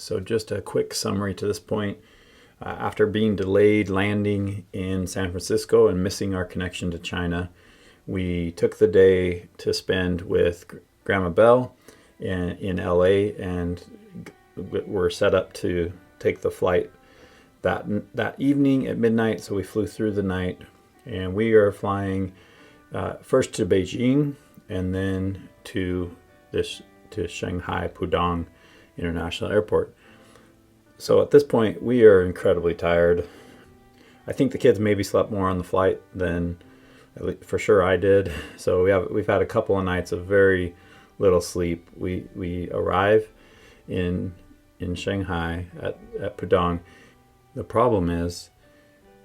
So just a quick summary to this point. After being delayed landing in San Francisco and missing our connection to China, we took the day to spend with Grandma Belle in LA, and were set up to take the flight that evening at midnight. So we flew through the night, and we are flying first to Beijing and then to Shanghai Pudong International Airport. So at this point, we are incredibly tired. I think the kids maybe slept more on the flight than, for sure, I did. So we've had a couple of nights of very little sleep. We arrive in Shanghai at Pudong. The problem is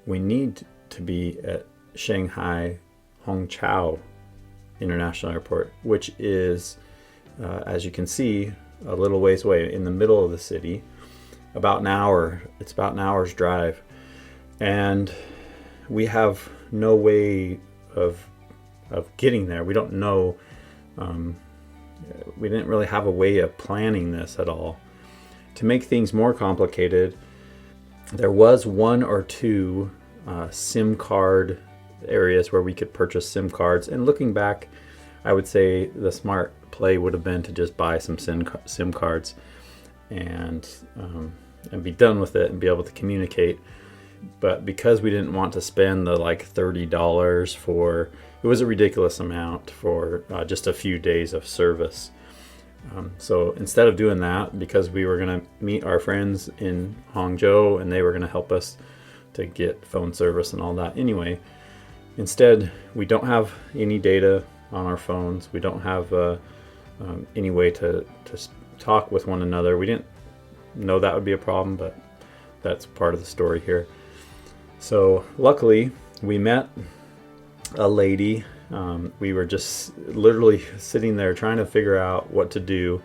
we need to be at Shanghai Hangzhou International Airport, which is, as you can see, a little ways away in the middle of the city. About an hour. It's about an hour's drive, and we have no way of getting there. We don't know. We didn't really have a way of planning this at all. To make things more complicated, there was one or two SIM card areas where we could purchase SIM cards. And looking back, I would say the smart play would have been to just buy some SIM cards and be done with it and be able to communicate. But because we didn't want to spend the like $30 for, it was a ridiculous amount for just a few days of service. So instead of doing that, because we were going to meet our friends in Hangzhou and they were going to help us to get phone service and all that anyway, instead we don't have any data on our phones. We don't have any way to talk with one another. We didn't know that would be a problem, but that's part of the story here. So luckily we met a lady. We were just literally sitting there trying to figure out what to do.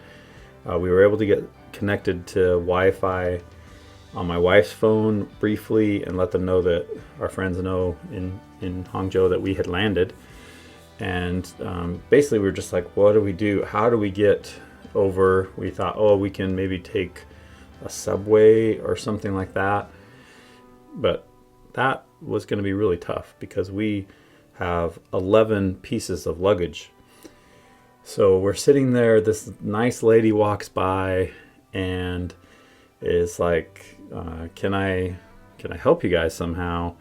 We were able to get connected to Wi-Fi on my wife's phone briefly and let them know that our friends know in Hangzhou that we had landed. And basically we were just like, what do we do? How do we get over? We thought, oh, we can maybe take a subway or something like that. But that was going to be really tough because we have 11 pieces of luggage. So we're sitting there, this nice lady walks by and is like, can I help you guys somehow?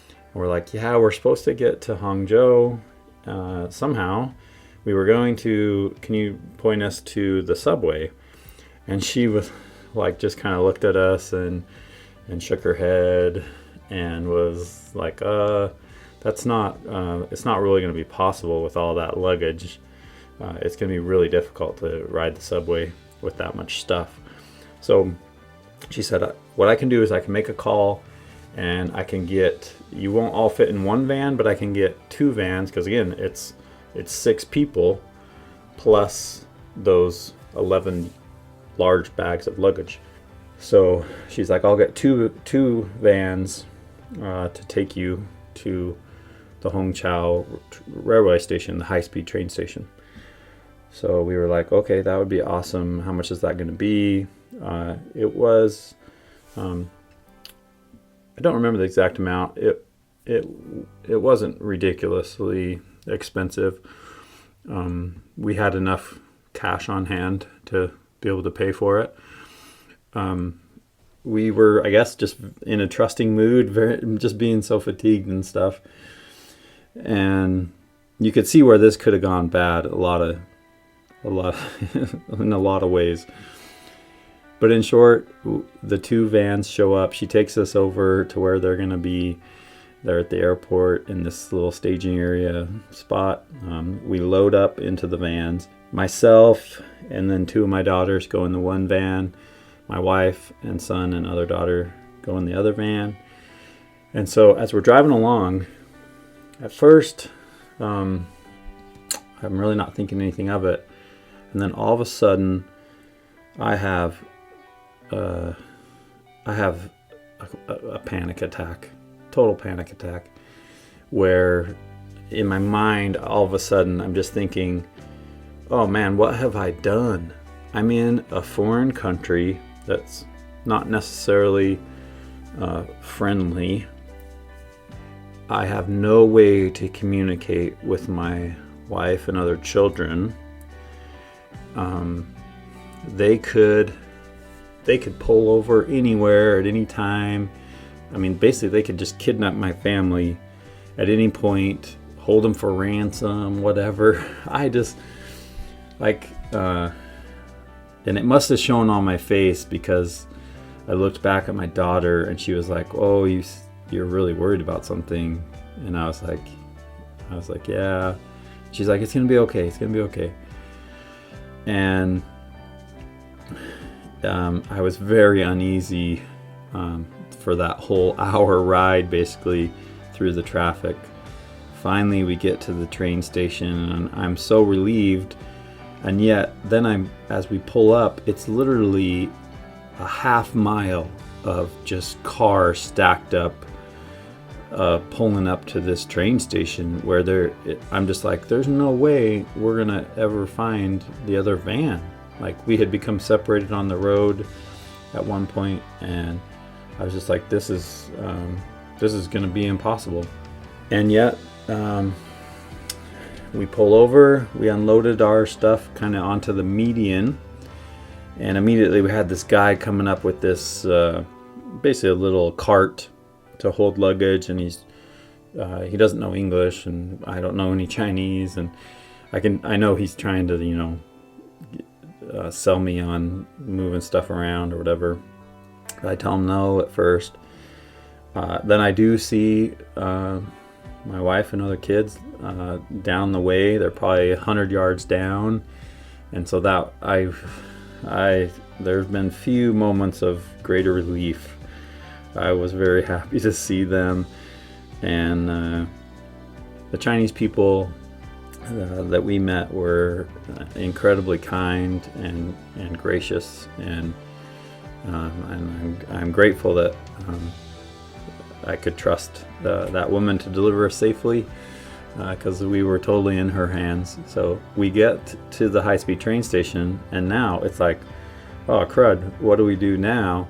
And we're like, yeah, we're supposed to get to Hangzhou somehow. We were going to, can you point us to the subway? And she was like, just kind of looked at us and shook her head and was like, that's not, it's not really going to be possible with all that luggage. It's going to be really difficult to ride the subway with that much stuff. So she said, what I can do is I can make a call and I can get, you won't all fit in one van, but I can get two vans. Cause again, it's 6 people plus those 11 large bags of luggage. So she's like, I'll get two vans to take you to the Hangzhou railway station, the high-speed train station. So we were like, okay, that would be awesome. How much is that going to be? It was, I don't remember the exact amount. It wasn't ridiculously expensive. We had enough cash on hand to be able to pay for it. We were, I guess, just in a trusting mood, just being so fatigued and stuff. And you could see where this could have gone bad in a lot of ways. But in short, the two vans show up. She takes us over to where they're going to be. They're at the airport in this little staging area spot. We load up into the vans. Myself and then 2 of my daughters go in the one van. My wife and son and other daughter go in the other van. And so as we're driving along, at first, I'm really not thinking anything of it. And then all of a sudden, I have a panic attack, total panic attack, where in my mind, all of a sudden, I'm just thinking, oh man, what have I done? I'm in a foreign country that's not necessarily friendly. I have no way to communicate with my wife and other children. They could pull over anywhere at any time. I mean, basically they could just kidnap my family at any point, hold them for ransom, whatever. I just like, and it must have shown on my face, because I looked back at my daughter and she was like, "Oh, you're really worried about something." And I was like, "Yeah." She's like, "It's gonna be okay. It's gonna be okay." And I was very uneasy for that whole hour ride, basically, through the traffic. Finally, we get to the train station, and I'm so relieved. And yet, then as we pull up, it's literally a half mile of just cars stacked up, pulling up to this train station where I'm just like, there's no way we're gonna ever find the other van. Like, we had become separated on the road at one point, and I was just like, this is gonna be impossible. And yet, we pull over, we unloaded our stuff kind of onto the median, and immediately we had this guy coming up with this basically a little cart to hold luggage, and he doesn't know English, and I don't know any Chinese, and I know he's trying to sell me on moving stuff around or whatever. I tell him no at first. Then I do see my wife and other kids down the way. They're probably 100 yards down, and so that there's been few moments of greater relief. I was very happy to see them, and the Chinese people that we met were incredibly kind and gracious, and I'm grateful that I could trust that woman to deliver us safely, because we were totally in her hands. So we get to the high-speed train station, and now it's like, oh crud, what do we do now?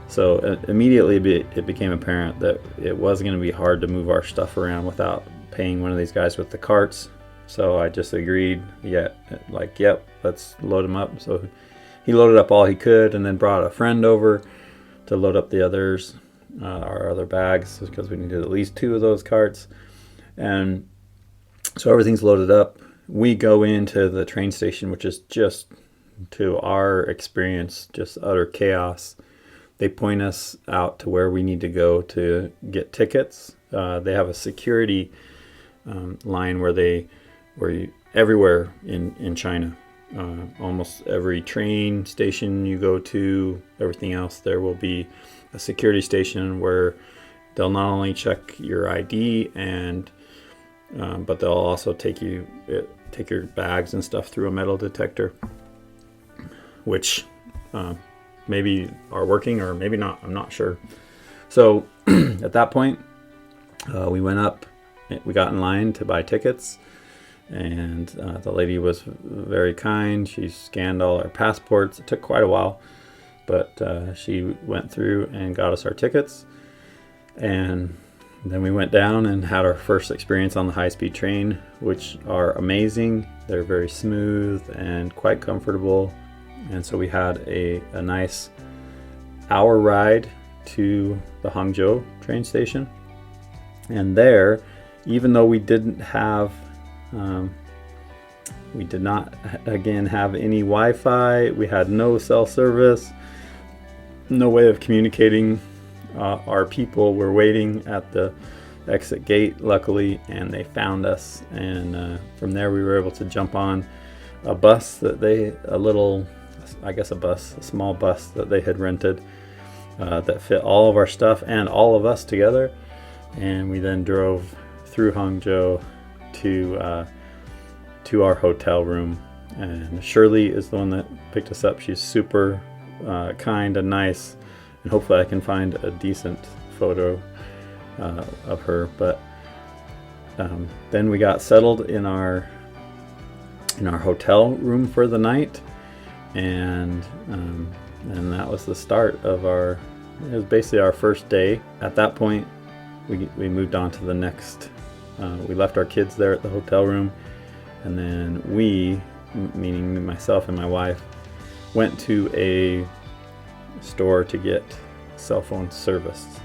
So immediately it became apparent that it was going to be hard to move our stuff around without paying one of these guys with the carts. So I just agreed, yep, let's load him up. So he loaded up all he could, and then brought a friend over to load up the others, our other bags, because we needed at least 2 of those carts. And so everything's loaded up. We go into the train station, which is just, to our experience, just utter chaos. They point us out to where we need to go to get tickets. They have a security line everywhere in China, almost every train station you go to, everything else, there will be a security station where they'll not only check your ID but they'll also take your bags and stuff through a metal detector, which maybe are working or maybe not. I'm not sure. So at that point, we went up. We got in line to buy tickets, and the lady was very kind. She scanned all our passports. It took quite a while, but she went through and got us our tickets. And then we went down and had our first experience on the high-speed train, which are amazing. They're very smooth and quite comfortable. And so we had a nice hour ride to the Hangzhou train station. And there, even though we did not have any Wi-Fi, we had no cell service, no way of communicating. Our people were waiting at the exit gate, luckily, and they found us. And from there, we were able to jump on a bus a small bus that they had rented that fit all of our stuff and all of us together. And we then drove through Hangzhou to our hotel room. And Shirley is the one that picked us up. She's super kind and nice, and hopefully I can find a decent photo of her. But then we got settled in our hotel room for the night, and And that was the start of it was basically our first day. At that point, we moved on to the next. We left our kids there at the hotel room, and then meaning myself and my wife, went to a store to get cell phone service.